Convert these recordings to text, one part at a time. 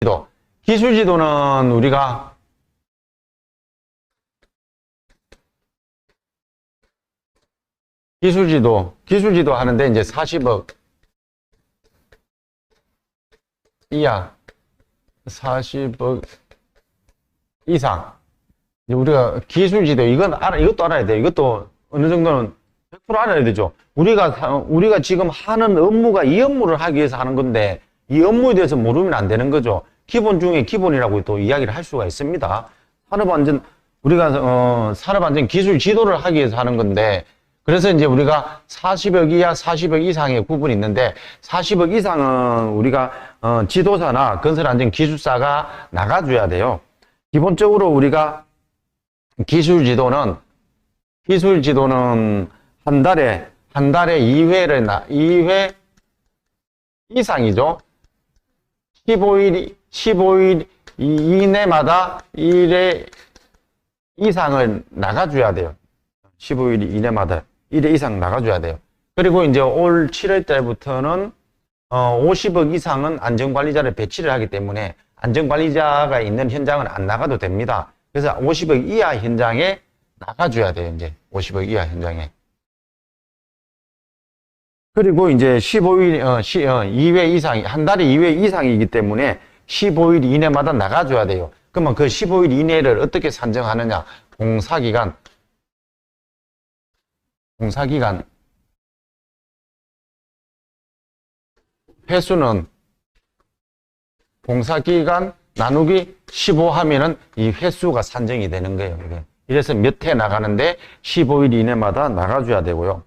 지도. 기술 지도는 우리가 기술 지도 하는데 이제 40억 이하, 40억 이상. 이제 우리가 기술 지도, 이것도 알아야 돼요. 이것도 어느 정도는 100% 알아야 되죠. 우리가 지금 하는 업무가 이 업무를 하기 위해서 하는 건데, 이 업무에 대해서 모르면 안 되는 거죠. 기본 중에 기본이라고 또 이야기를 할 수가 있습니다. 산업안전 기술 지도를 하기 위해서 하는 건데, 그래서 이제 우리가 40억 이하, 40억 이상의 구분이 있는데, 40억 이상은 우리가 지도사나 건설안전 기술사가 나가줘야 돼요. 기본적으로 우리가 기술 지도는 한 달에 2회 이상이죠. 15일 이내마다 1회 이상을 나가줘야 돼요. 15일 이내마다 1회 이상 나가줘야 돼요. 그리고 이제 올 7월 달부터는 50억 이상은 안전관리자를 배치를 하기 때문에 안전관리자가 있는 현장은 안 나가도 됩니다. 그래서 50억 이하 현장에 나가줘야 돼요. 이제 50억 이하 현장에. 그리고 이제 2회 이상이, 한 달에 2회 이상이기 때문에 15일 이내마다 나가줘야 돼요. 그러면 그 15일 이내를 어떻게 산정하느냐? 봉사기간 횟수는 봉사기간 나누기 15 하면은 이 횟수가 산정이 되는 거예요. 이게. 이래서 몇 회 나가는데 15일 이내마다 나가줘야 되고요.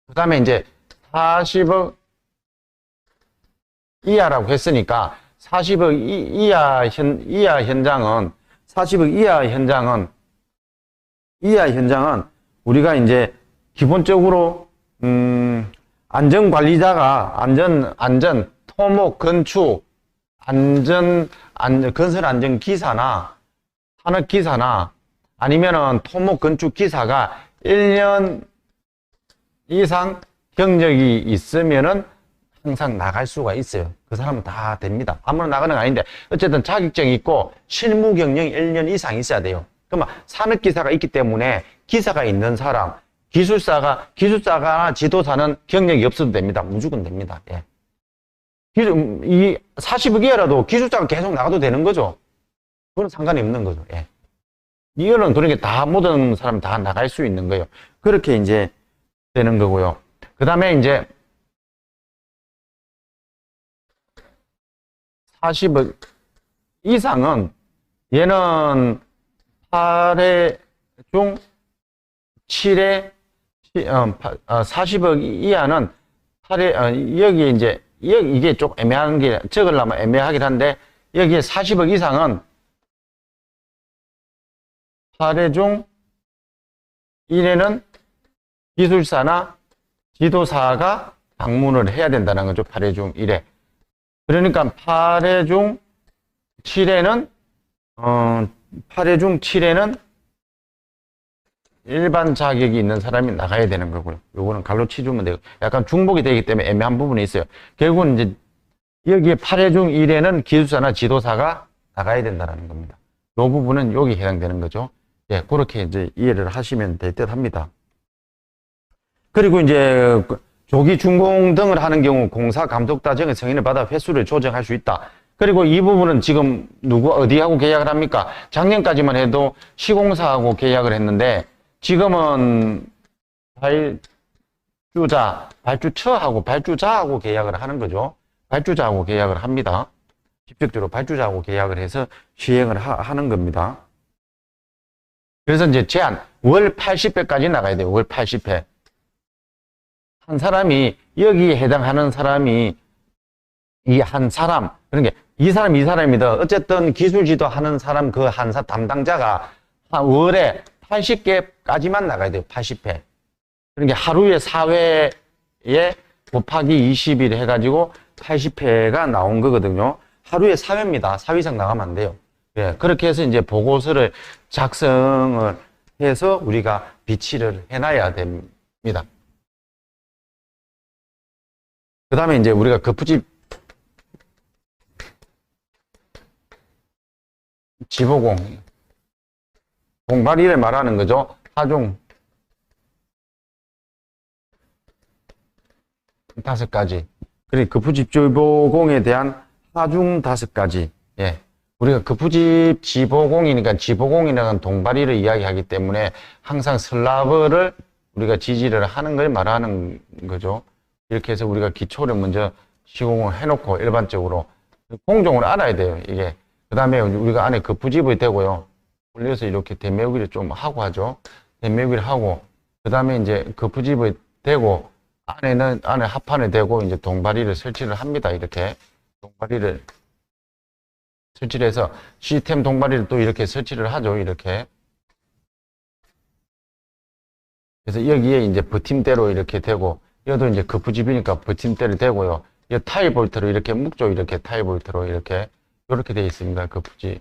그 다음에 이제 40억 이하라고 했으니까 40억 이하 현장은 40억 이하 현장은 우리가 이제 기본적으로 안전관리자가 토목, 건축, 건설 안전 기사나 산업 기사나 아니면은 토목 건축 기사가 1년 이상 경력이 있으면은 항상 나갈 수가 있어요. 그 사람은 다 됩니다. 아무나 나가는 건 아닌데 어쨌든 자격증이 있고 실무 경력이 1년 이상 있어야 돼요. 그러면 산업 기사가 있기 때문에 기사가 있는 사람, 기술사가 지도사는 경력이 없어도 됩니다. 무조건 됩니다. 예. 이 40억 이하라도 기술사가 계속 나가도 되는 거죠. 그건 상관이 없는 거죠. 예. 이거는 그러니까 모든 사람 다 나갈 수 있는 거예요. 그렇게 이제 되는 거고요. 그 다음에 이제 40억 이상은 얘는 8회 중 7회 40억 이하는 8회 여기 이제 이게 좀 애매한 게 적으려면 애매하긴 한데 여기에 40억 이상은 8회 중 1회는 기술사나 지도사가 방문을 해야 된다는 거죠. 8회 중 1회. 그러니까 8회 중 7회는 일반 자격이 있는 사람이 나가야 되는 거고요. 요거는 갈로 치주면 되고 약간 중복이 되기 때문에 애매한 부분이 있어요. 결국은 이제 여기에 8회 중 1회는 기술사나 지도사가 나가야 된다는 겁니다. 요 부분은 여기 해당되는 거죠. 예, 그렇게 이제 이해를 하시면 될 듯 합니다. 그리고 이제 조기 준공 등을 하는 경우 공사 감독 과정의 승인을 받아 횟수를 조정할 수 있다. 그리고 이 부분은 지금 어디하고 계약을 합니까? 작년까지만 해도 시공사하고 계약을 했는데 지금은 발주자하고 계약을 하는 거죠. 발주자하고 계약을 합니다. 직접적으로 발주자하고 계약을 해서 시행을 하는 겁니다. 그래서 이제 제한, 월 80회까지 나가야 돼요. 월 80회. 한 사람이, 여기에 해당하는 사람이 이 한 사람, 그러니까 이 사람이다. 어쨌든 기술 지도 하는 사람 그 담당자가 한 월에 80개까지만 나가야 돼요. 80회. 그러니까 하루에 4회에 곱하기 20일 해가지고 80회가 나온 거거든요. 하루에 4회입니다. 4회 이상 나가면 안 돼요. 예, 그렇게 해서 이제 보고서를 작성을 해서 우리가 비치를 해놔야 됩니다. 그 다음에 이제 우리가 거푸집 지보공. 동바리를 말하는 거죠. 하중. 5가지. 그리고 급부집 지보공에 대한 하중 5가지. 예. 우리가 급부집 지보공이니까 지보공이라는 동바리를 이야기하기 때문에 항상 슬라브를 우리가 지지를 하는 걸 말하는 거죠. 이렇게 해서 우리가 기초를 먼저 시공을 해놓고 일반적으로 공종을 알아야 돼요. 이게. 그 다음에 우리가 안에 급부집이 되고요. 올려서 이렇게 대매우기를 좀 하고 하죠. 대매우기를 하고, 그 다음에 이제 급부집이 되고, 안에 합판을 대고 이제 동바리를 설치를 합니다. 이렇게. 동바리를 설치를 해서 시스템 동바리를 또 이렇게 설치를 하죠. 이렇게. 그래서 여기에 이제 버팀대로 이렇게 되고, 여기도 이제 급부집이니까 버팀대를 대고요. 이 타일 볼트로 이렇게 묶죠. 이렇게 타일 볼트로 이렇게 되어 있습니다. 급부집.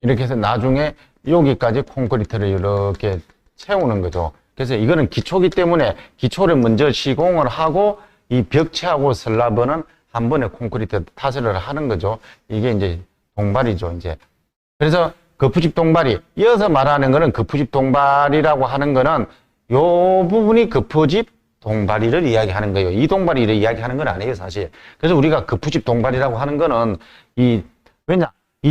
이렇게 해서 나중에 여기까지 콘크리트를 이렇게 채우는 거죠. 그래서 이거는 기초기 때문에 기초를 먼저 시공을 하고 이 벽체하고 슬라브는 한 번에 콘크리트 타설을 하는 거죠. 이게 이제 동발이죠. 이제. 그래서 급부집 동발이, 이어서 말하는 거는 급부집 동발이라고 하는 거는 요 부분이 급부집 동발이를 이야기하는 거예요. 이 동발이를 이야기하는 건 아니에요, 사실. 그래서 우리가 급부집 동발이라고 하는 거는 이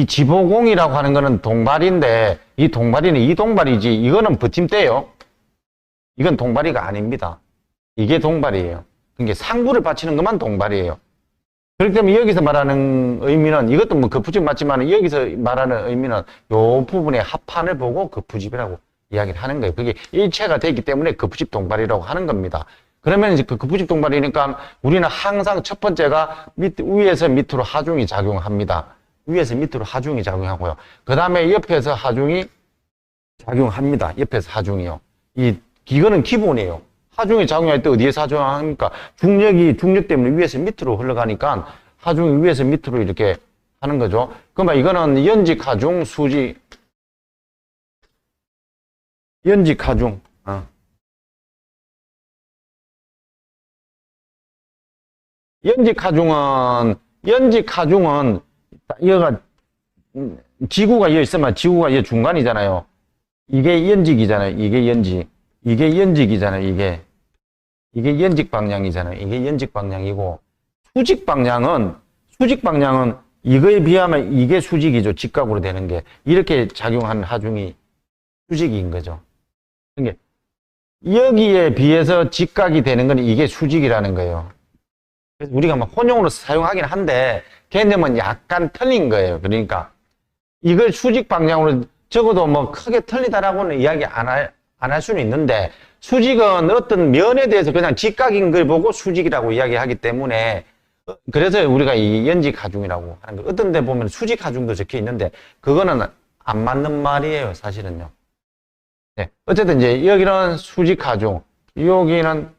지보공이라고 하는 거는 동발인데, 이 동발이는 이 동발이지, 이거는 버팀대요. 이건 동발이가 아닙니다. 이게 동발이에요. 그러니까 상부를 받치는 것만 동발이에요. 그렇기 때문에 여기서 말하는 의미는, 이것도 뭐 급부집 맞지만, 여기서 말하는 의미는 요 부분의 합판을 보고 급부집이라고 이야기를 하는 거예요. 그게 일체가 되기 때문에 급부집 동발이라고 하는 겁니다. 그러면 이제 그 급부집 동발이니까 우리는 항상 첫 번째가 위에서 밑으로 하중이 작용합니다. 위에서 밑으로 하중이 작용하고요. 그 다음에 옆에서 하중이 작용합니다. 옆에서 하중이요. 이거는 기본이에요. 하중이 작용할 때 어디에서 작용합니까? 중력 때문에 위에서 밑으로 흘러가니까 하중이 위에서 밑으로 이렇게 하는 거죠. 그러면 이거는 연직 하중, 연직 하중. 연직 하중은 여기가 지구가 여기 있으면 지구가 여기 중간이잖아요. 이게 연직이잖아요. 이게 연직이잖아요. 이게 연직 방향이잖아요. 이게 연직 방향이고, 수직 방향은 이거에 비하면 이게 수직이죠. 직각으로 되는 게. 이렇게 작용하는 하중이 수직인 거죠. 그러니까 여기에 비해서 직각이 되는 건 이게 수직이라는 거예요. 그래서 우리가 막 혼용으로 사용하긴 한데 개념은 약간 틀린 거예요. 그러니까 이걸 수직 방향으로 적어도 뭐 크게 틀리다라고는 이야기 안 할 수는 있는데, 수직은 어떤 면에 대해서 그냥 직각인 걸 보고 수직이라고 이야기하기 때문에, 그래서 우리가 이 연직 하중이라고 하는 거. 어떤 데 보면 수직 하중도 적혀 있는데 그거는 안 맞는 말이에요, 사실은요. 네. 어쨌든 이제 여기는 수직 하중, 여기는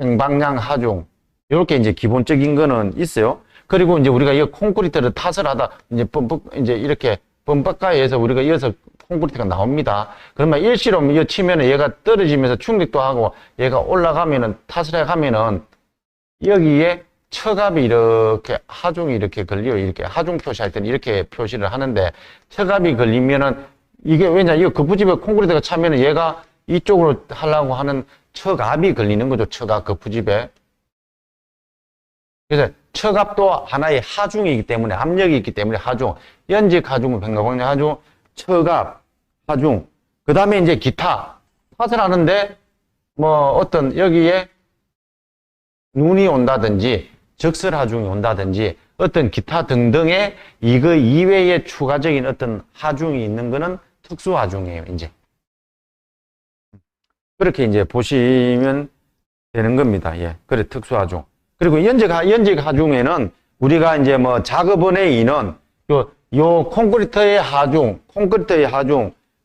횡방향 하중, 이렇게 이제 기본적인 거는 있어요. 그리고 이제 우리가 이 콘크리트를 탓을 하다 이제 이렇게 범벅가에 의해서 우리가 이어서 콘크리트가 나옵니다. 그러면 일시로 이 치면은 얘가 떨어지면서 충격도 하고 얘가 올라가면은 탓을 해가면은 여기에 처갑이 이렇게 하중이 이렇게 걸려. 이렇게 하중 표시할 때는 이렇게 표시를 하는데, 처갑이 걸리면은 이게 왜냐, 이 급부집에 콘크리트가 차면은 얘가 이쪽으로 하려고 하는 처갑이 걸리는 거죠. 처갑 급부집에. 그래서 처갑도 하나의 하중이기 때문에, 압력이 있기 때문에 하중, 연직 하중, 횡방향 하중, 처갑, 하중. 그 다음에 이제 기타 탓을 하는데 뭐 어떤 여기에 눈이 온다든지 적설 하중이 온다든지 어떤 기타 등등의 이거 이외에 추가적인 어떤 하중이 있는 거는 특수 하중이에요. 이제 그렇게 이제 보시면 되는 겁니다. 예, 그래 특수 하중. 그리고 연직 하중에는 우리가 이제 뭐 작업원의 인원, 요 콘크리트의 하중,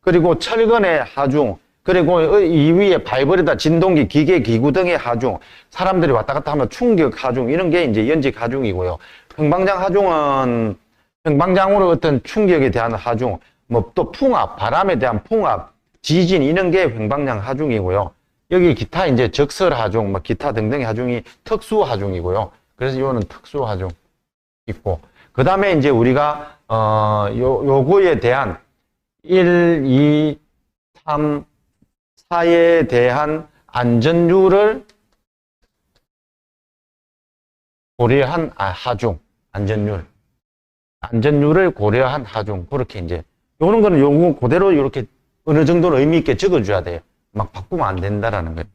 그리고 철근의 하중, 그리고 이 위에 바이브레다, 진동기, 기계, 기구 등의 하중, 사람들이 왔다 갔다 하면 충격 하중, 이런 게 이제 연직 하중이고요. 횡방향 하중은 횡방향으로 어떤 충격에 대한 하중, 뭐 또 풍압, 바람에 대한 풍압, 지진, 이런 게 횡방향 하중이고요. 여기 기타 이제 적설 하중, 뭐 기타 등등의 하중이 특수 하중이고요. 그래서 이거는 특수 하중 있고, 그 다음에 이제 우리가 요거에 대한 1, 2, 3, 4에 대한 안전율을 고려한 하중, 안전율을 고려한 하중, 그렇게 이제 요런 거는 요거 그대로 이렇게 어느 정도는 의미 있게 적어줘야 돼요. 막 바꾸면 안 된다라는 거예요.